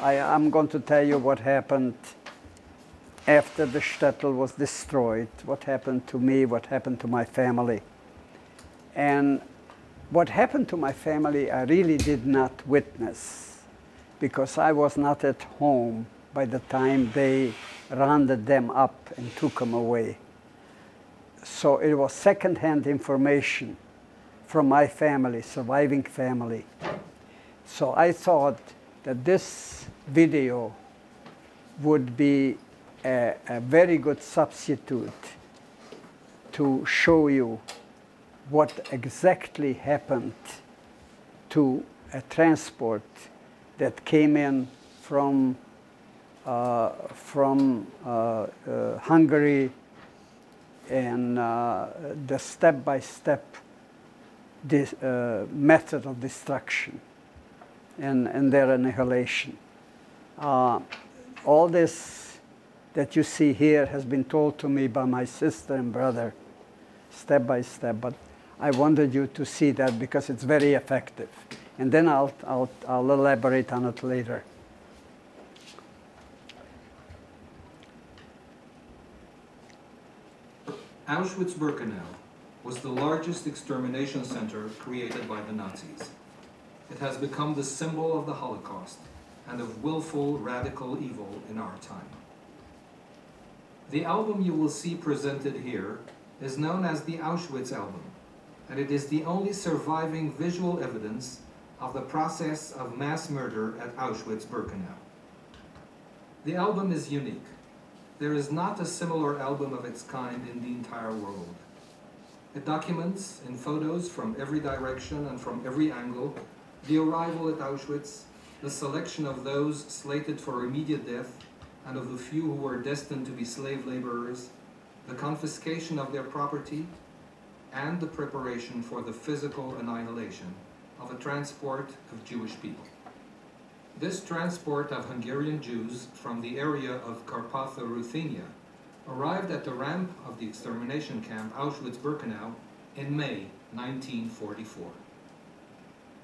I'm going to tell you what happened after the shtetl was destroyed, what happened to me, what happened to my family. And what happened to my family, I really did not witness because I was not at home by the time they rounded them up and took them away. So it was second-hand information from my family, surviving family. So I thought that this video would be a very good substitute to show you what exactly happened to a transport that came in from Hungary, and the step-by-step method of destruction and their annihilation. All this that you see here has been told to me by my sister and brother, step by step, but I wanted you to see that because it's very effective. And then I'll elaborate on it later. Auschwitz-Birkenau was the largest extermination center created by the Nazis. It has become the symbol of the Holocaust and of willful radical evil in our time. The album you will see presented here is known as the Auschwitz album, and it is the only surviving visual evidence of the process of mass murder at Auschwitz-Birkenau. The album is unique. There is not a similar album of its kind in the entire world. It documents, in photos from every direction and from every angle, the arrival at Auschwitz, the selection of those slated for immediate death, and of the few who were destined to be slave laborers, the confiscation of their property, and the preparation for the physical annihilation of a transport of Jewish people. This transport of Hungarian Jews from the area of Carpatho-Ruthenia arrived at the ramp of the extermination camp Auschwitz-Birkenau in May 1944.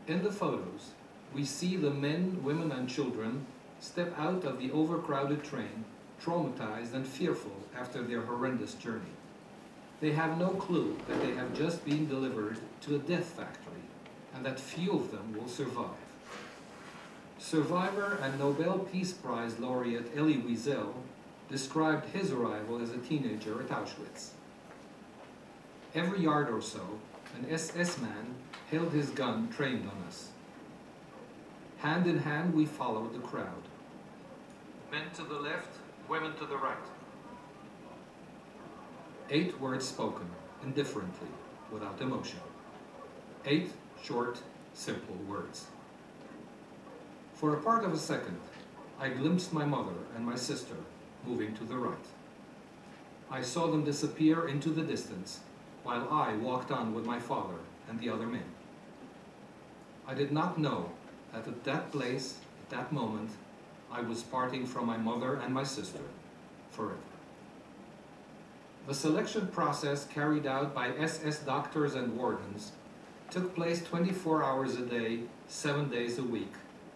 In the photos, we see the men, women, and children step out of the overcrowded train, traumatized and fearful after their horrendous journey. They have no clue that they have just been delivered to a death factory and that few of them will survive. Survivor and Nobel Peace Prize laureate Elie Wiesel described his arrival as a teenager at Auschwitz. Every yard or so, an SS man held his gun trained on us. Hand in hand, we followed the crowd. Men to the left, women to the right. 8 words spoken, indifferently, without emotion. 8 short, simple words. For a part of a second, I glimpsed my mother and my sister moving to the right. I saw them disappear into the distance, while I walked on with my father and the other men. I did not know that at that place, at that moment, I was parting from my mother and my sister forever. The selection process carried out by SS doctors and wardens took place 24 hours a day, 7 days a week,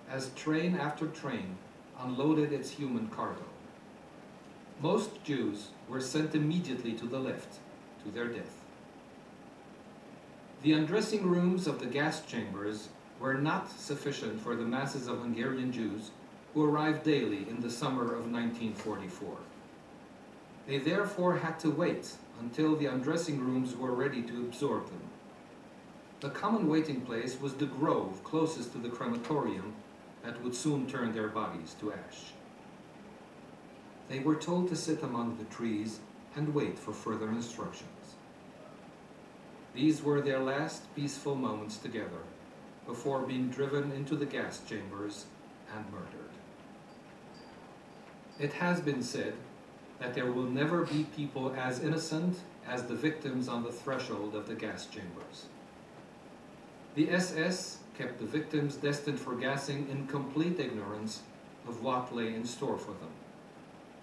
as train after train unloaded its human cargo. Most Jews were sent immediately to the left, to their death. The undressing rooms of the gas chambers were not sufficient for the masses of Hungarian Jews who arrived daily in the summer of 1944. They therefore had to wait until the undressing rooms were ready to absorb them. The common waiting place was the grove closest to the crematorium that would soon turn their bodies to ash. They were told to sit among the trees and wait for further instructions. These were their last peaceful moments together before being driven into the gas chambers and murdered. It has been said that there will never be people as innocent as the victims on the threshold of the gas chambers. The SS kept the victims destined for gassing in complete ignorance of what lay in store for them.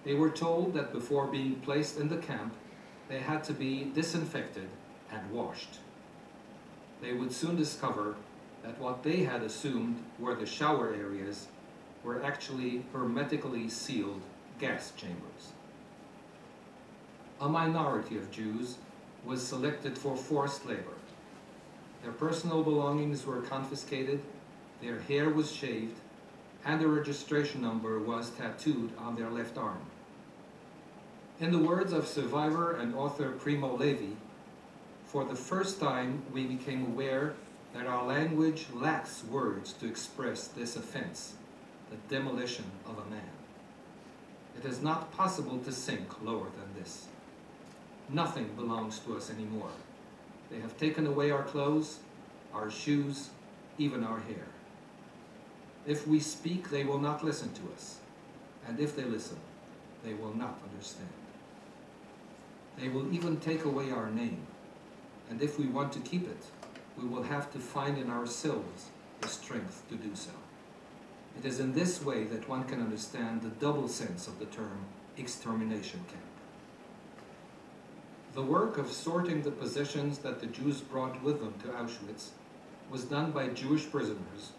They were told that before being placed in the camp, they had to be disinfected and washed. They would soon discover that what they had assumed were the shower areas were actually hermetically sealed gas chambers. A minority of Jews was selected for forced labor. Their personal belongings were confiscated, their hair was shaved, and a registration number was tattooed on their left arm. In the words of survivor and author Primo Levi, for the first time we became aware that our language lacks words to express this offense, the demolition of a man. It is not possible to sink lower than this. Nothing belongs to us anymore. They have taken away our clothes, our shoes, even our hair. If we speak, they will not listen to us. And if they listen, they will not understand. They will even take away our name. And if we want to keep it, we will have to find in ourselves the strength to do so. It is in this way that one can understand the double sense of the term extermination camp. The work of sorting the possessions that the Jews brought with them to Auschwitz was done by Jewish prisoners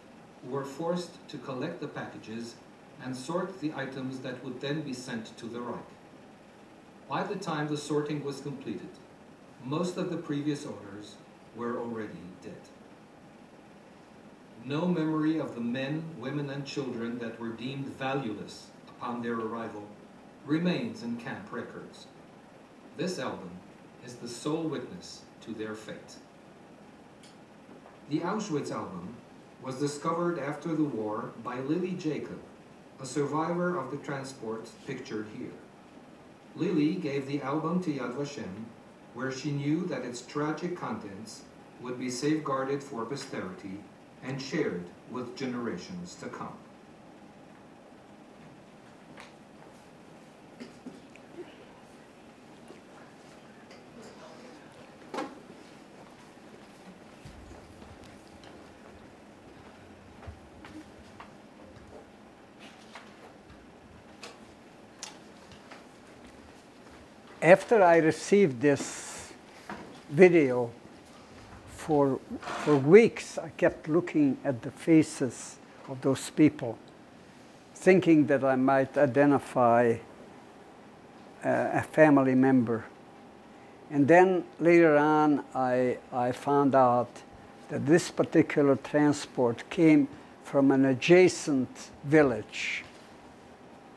who were forced to collect the packages and sort the items that would then be sent to the Reich. By the time the sorting was completed, most of the previous owners were already dead. No memory of the men, women, and children that were deemed valueless upon their arrival remains in camp records. This album is the sole witness to their fate. The Auschwitz album was discovered after the war by Lily Jacob, a survivor of the transport pictured here. Lily gave the album to Yad Vashem, where she knew that its tragic contents would be safeguarded for posterity and shared with generations to come. After I received this video, for weeks I kept looking at the faces of those people, thinking that I might identify a family member. And then later on I found out that this particular transport came from an adjacent village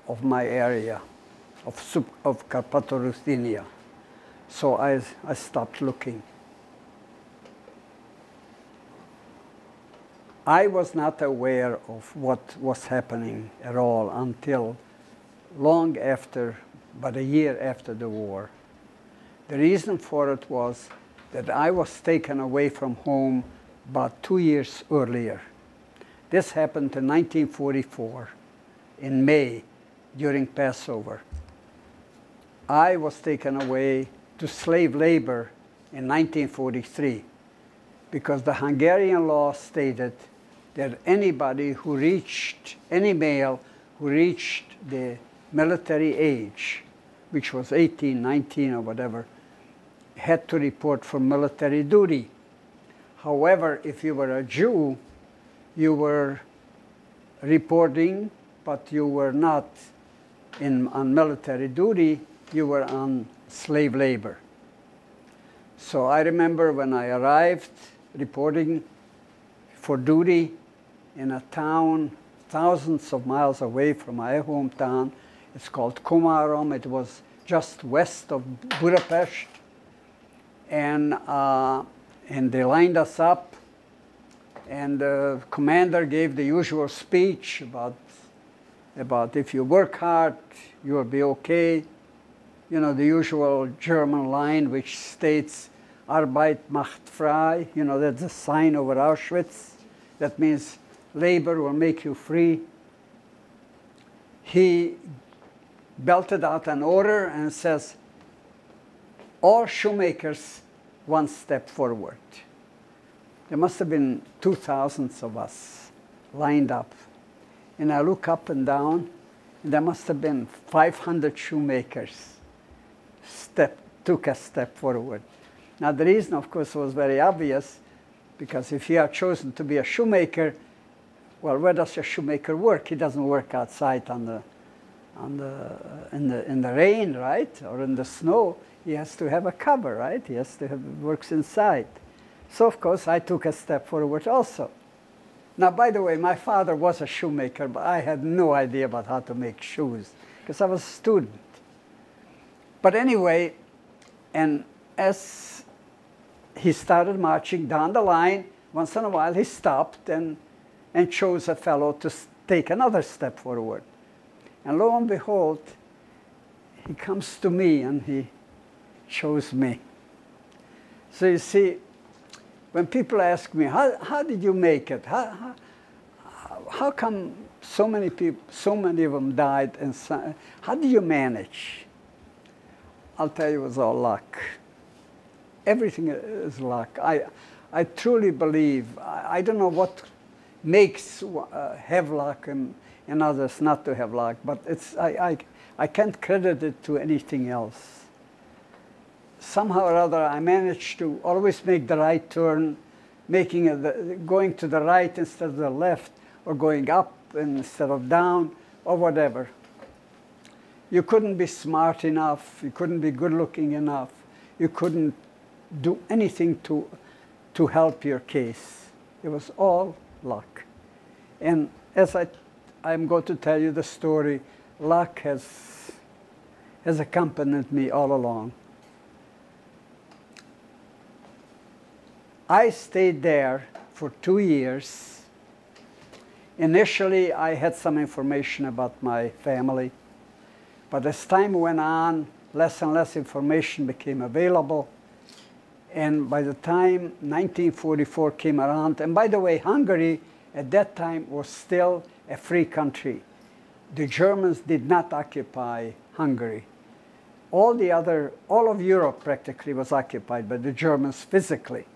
of my area, of Carpato-Ruthenia. So I stopped looking. I was not aware of what was happening at all until long after, about a year after the war. The reason for it was that I was taken away from home about 2 years earlier. This happened in 1944, in May, during Passover. I was taken away to slave labor in 1943 because the Hungarian law stated that anybody who reached, any male who reached the military age, which was 18, 19 or whatever, had to report for military duty. However, if you were a Jew, you were reporting, but you were not on military duty, you were on slave labor. So I remember when I arrived reporting for duty in a town thousands of miles away from my hometown. It's called Komárom. It was just west of Budapest. And they lined us up, and the commander gave the usual speech about if you work hard, you'll be okay. You know, the usual German line which states, Arbeit macht frei. You know, that's a sign over Auschwitz. That means labor will make you free. He belted out an order and says, all shoemakers, one step forward. There must have been 2,000 of us lined up. And I look up and down, and there must have been 500 shoemakers took a step forward. Now the reason, of course, was very obvious, because if you are chosen to be a shoemaker, Well, where does a shoemaker work? He doesn't work outside in the rain, right, or in the snow. He has to have a cover, right? He has to have works inside. So of course I took a step forward also. Now, by the way, my father was a shoemaker, but I had no idea about how to make shoes because I was a student. But anyway, and as he started marching down the line, once in a while he stopped and chose a fellow to take another step forward. And lo and behold, he comes to me and he chose me. So you see, when people ask me, how did you make it? How come so many people, so many of them died? And so, how did you manage? I'll tell you, it was all luck. Everything is luck. I truly believe, I don't know what makes have luck and others not to have luck, but it's, I can't credit it to anything else. Somehow or other, I managed to always make the right turn, going to the right instead of the left, or going up instead of down, or whatever. You couldn't be smart enough, you couldn't be good-looking enough, you couldn't do anything to help your case. It was all luck. And as I'm going to tell you the story, luck has accompanied me all along. I stayed there for 2 years. Initially, I had some information about my family, but as time went on, less and less information became available. And by the time 1944 came around, and by the way, Hungary at that time was still a free country. The Germans did not occupy Hungary. All of Europe practically was occupied by the Germans physically.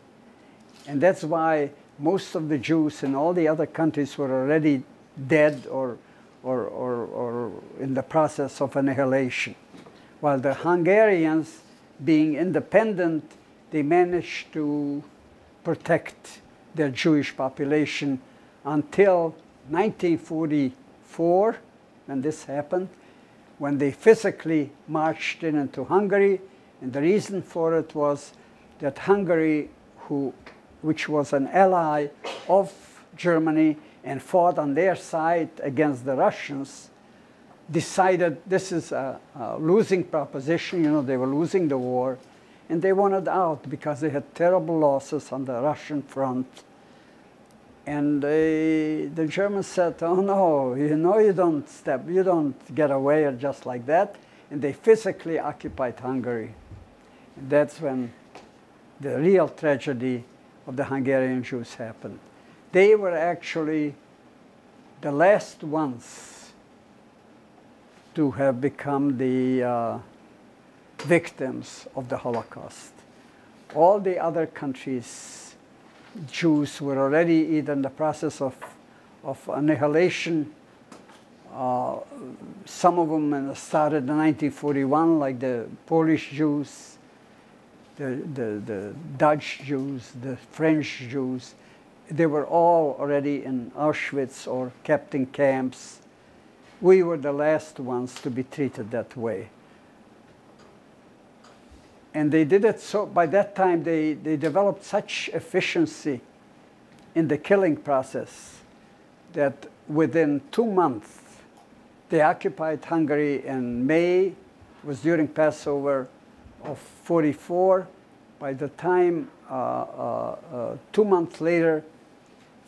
And that's why most of the Jews in all the other countries were already dead or in the process of annihilation. While the Hungarians, being independent, they managed to protect their Jewish population until 1944, when this happened, when they physically marched into Hungary. And the reason for it was that Hungary, which was an ally of Germany and fought on their side against the Russians, decided this is a losing proposition. You know, they were losing the war, and they wanted out because they had terrible losses on the Russian front. And the Germans said, oh no, you know, you don't get away just like that. And they physically occupied Hungary. And that's when the real tragedy of the Hungarian Jews happened. They were actually the last ones to have become the victims of the Holocaust. All the other countries, Jews were already either in the process of annihilation. Some of them started in 1941, like the Polish Jews, the Dutch Jews, the French Jews. They were all already in Auschwitz or kept in camps. We were the last ones to be treated that way. And they did it so, by that time they developed such efficiency in the killing process that within 2 months, they occupied Hungary in May. It was during Passover of 44. By the time, 2 months later,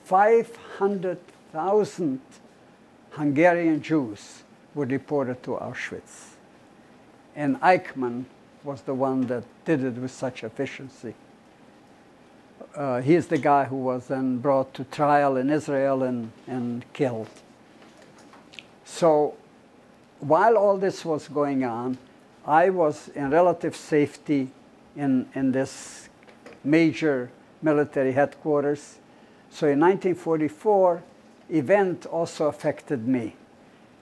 500,000 Hungarian Jews were deported to Auschwitz. And Eichmann was the one that did it with such efficiency. He is the guy who was then brought to trial in Israel and killed. So while all this was going on, I was in relative safety in this major military headquarters. So in 1944, event also affected me,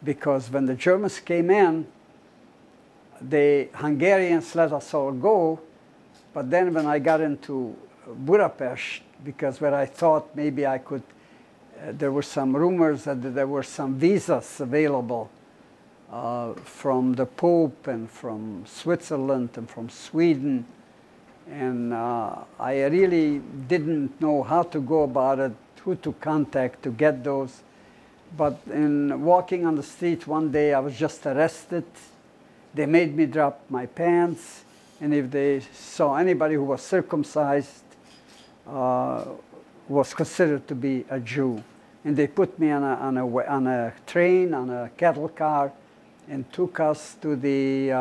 because when the Germans came in, the Hungarians let us all go, but then when I got into Budapest, because where I thought maybe I could there were some rumors that there were some visas available from the Pope and from Switzerland and from Sweden. And I really didn't know how to go about it, who to contact to get those. But in walking on the street one day, I was just arrested. They made me drop my pants, and if they saw anybody who was circumcised, was considered to be a Jew. And they put me on a train, on a cattle car, and took us to the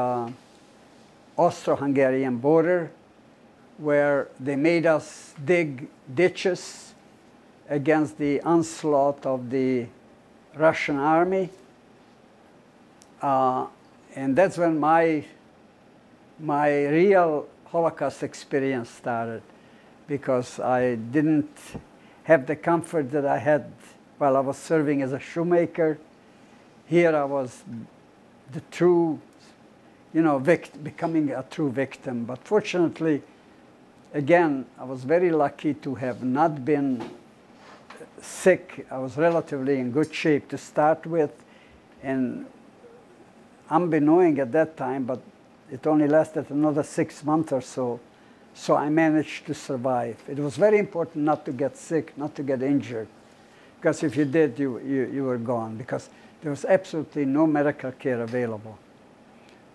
Austro-Hungarian border, where they made us dig ditches against the onslaught of the Russian army. And that's when my real Holocaust experience started, because I didn't have the comfort that I had while I was serving as a shoemaker. Here I was the true, becoming a true victim. But fortunately, again, I was very lucky to have not been sick. I was relatively in good shape to start with, and unbeknown at that time, but it only lasted another 6 months or so, so I managed to survive. It was very important not to get sick, not to get injured, because if you did, you were gone, because there was absolutely no medical care available.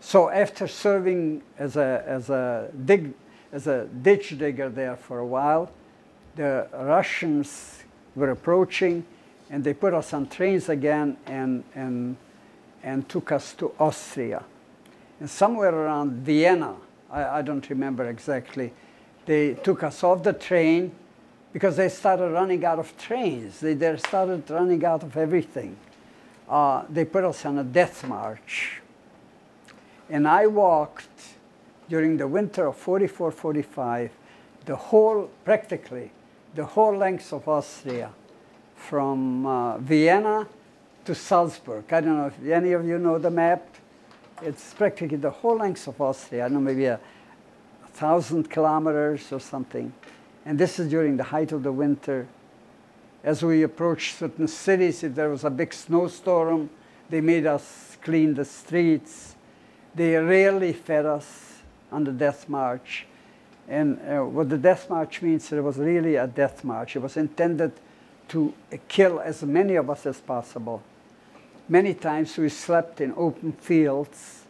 So after serving as a ditch digger there for a while, the Russians were approaching, and they put us on trains again and took us to Austria. And somewhere around Vienna, I don't remember exactly, they took us off the train because they started running out of trains. They started running out of everything. They put us on a death march. And I walked during the winter of 44, 45, practically the whole length of Austria, from Vienna to Salzburg. I don't know if any of you know the map. It's practically the whole length of Austria. I don't know, maybe 1,000 kilometers or something. And this is during the height of the winter. As we approached certain cities, if there was a big snowstorm, they made us clean the streets. They rarely fed us on the death march. And what the death march means, it was really a death march. It was intended to kill as many of us as possible. Many times we slept in open fields,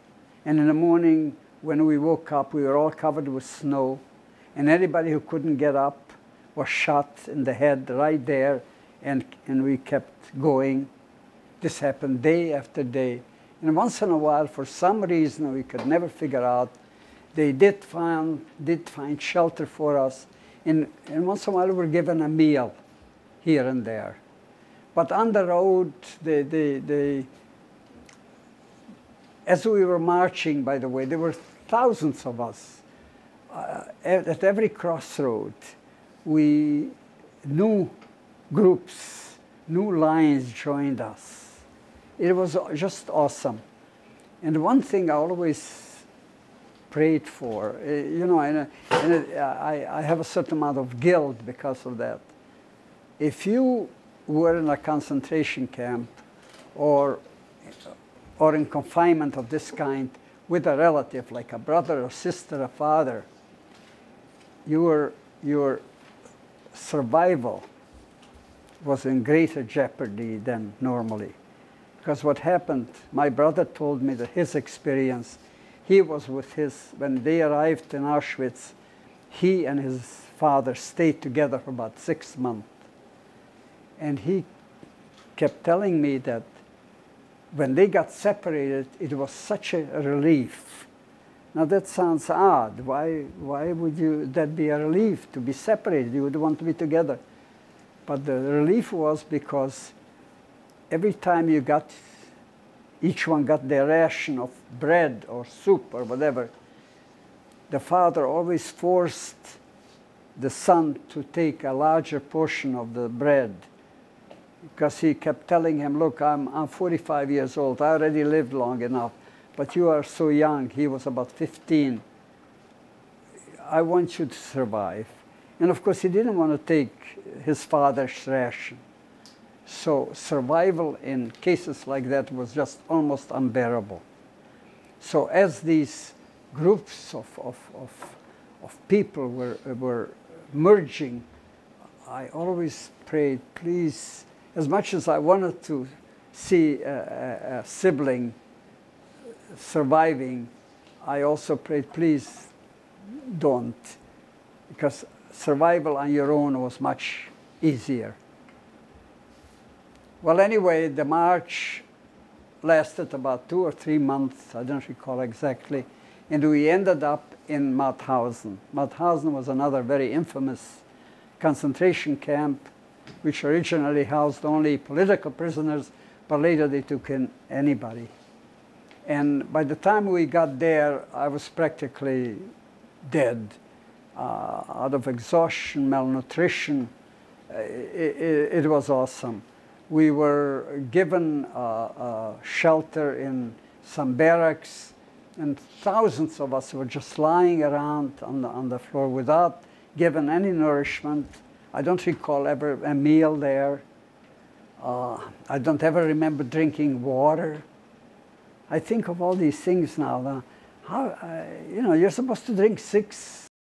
and in the morning when we woke up, we were all covered with snow, and anybody who couldn't get up was shot in the head right there, and we kept going. This happened day after day. And once in a while, for some reason we could never figure out, they did find shelter for us, and once in a while we were given a meal here and there. But on the road, as we were marching, by the way, there were thousands of us. At every crossroad, new groups, new lines joined us. It was just awesome. And one thing I always prayed for, I have a certain amount of guilt because of that. If you were in a concentration camp or in confinement of this kind with a relative, like a brother or sister or father, your survival was in greater jeopardy than normally. Because what happened, my brother told me that his experience, he was with when they arrived in Auschwitz, he and his father stayed together for about 6 months. And he kept telling me that when they got separated, it was such a relief. Now that sounds odd. Why would that be a relief, to be separated? You would want to be together. But the relief was because every time each one got their ration of bread or soup or whatever, the father always forced the son to take a larger portion of the bread, because he kept telling him, look, I'm 45 years old. I already lived long enough, but you are so young. He was about 15. I want you to survive. And of course, he didn't want to take his father's ration. So survival in cases like that was just almost unbearable. So as these groups of people were merging, I always prayed, please, as much as I wanted to see a sibling surviving, I also prayed, please don't, because survival on your own was much easier. Well, anyway, the march lasted about 2 or 3 months, I don't recall exactly, and we ended up in Mauthausen. Mauthausen was another very infamous concentration camp, which originally housed only political prisoners, but later they took in anybody. And by the time we got there, I was practically dead out of exhaustion, malnutrition. It was awesome. We were given shelter in some barracks, and thousands of us were just lying around on the floor without given any nourishment. I don't recall ever a meal there. I don't ever remember drinking water. I think of all these things now. How, you know, you're supposed to drink 6